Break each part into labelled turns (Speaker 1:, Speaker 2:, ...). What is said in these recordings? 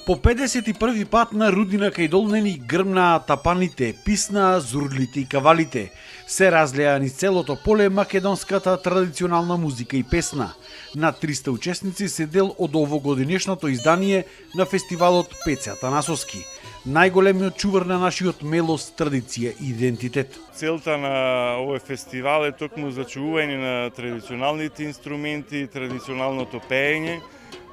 Speaker 1: По 51 пат на Рудина кај Долнени грмнаа тапаните, писна зурлите и кавалите. Се разлеа низ целото поле македонската традиционална музика и песна. Над 300 учесници се дел од овогодинешното издание на фестивалот Пеце Атанасовски. Најголемиот чувар на нашиот мелос, традиција и идентитет.
Speaker 2: Целта на овој фестивал е токму зачувување на традиционалните инструменти, традиционалното пеење,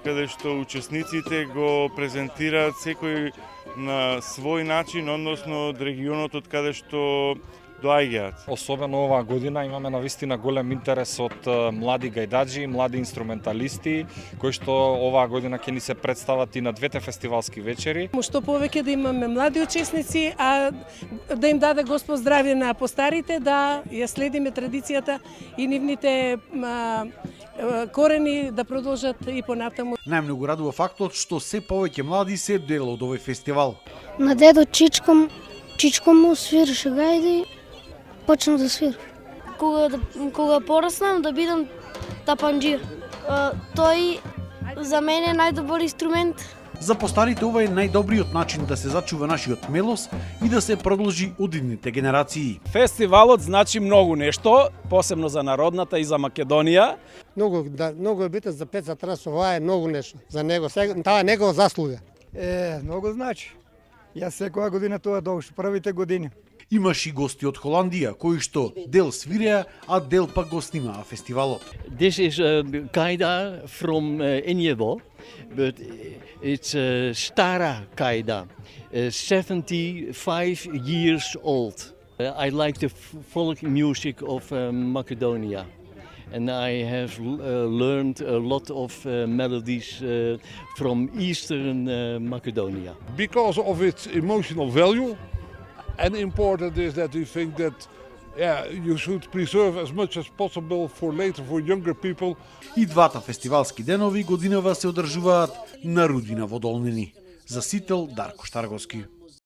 Speaker 2: каде што учесниците го презентираат секој на свој начин, односно од регионот од каде што доаѓаат.
Speaker 3: Особено оваа година имаме навистина голем интерес од млади гајдаџи, млади инструменталисти, кои што оваа година ќе ни се представат и на двете фестивалски вечери.
Speaker 4: Што повеќе да имаме млади учесници, а да им даде Господ здравје на постарите, да ја следиме традицијата и нивните корени да продолжат и понатаму.
Speaker 1: Најмногу радува фактот што се повеќе млади се дел од овој фестивал.
Speaker 5: На дедо Чичко му свиреше гајди, почна да свира.
Speaker 6: Кога пораснам да бидам тапанџир. Тој за мене е најдобар инструмент.
Speaker 1: За постарите ова е најдобриот начин да се зачува нашиот мелос и да се продолжи од идните генерации.
Speaker 7: Фестивалот значи многу нешто, посебно за народната и за Македонија.
Speaker 8: Многу е битен за Пеце Атанасов, ова е многу нешто за него, таа е негова заслуга.
Speaker 9: Многу значи. Јас секоја година тоа доуши, првите години.
Speaker 1: Имаш и гости од Холандија, кои што дел свиреа, а дел пак го снимаа фестивалот.
Speaker 10: This is a kaida from Enjevo, but it's a stara kaida, 75 years old. I like the folk music of Macedonia. And I have learned a lot of melodies from Eastern Macedonia.
Speaker 11: Because of its emotional value, and important is that we think that you should preserve as much as possible for later for younger people.
Speaker 1: И двата фестивалски денови годинава се одржуваат на Рудина во Долнени. За Сител Дарко Штарговски.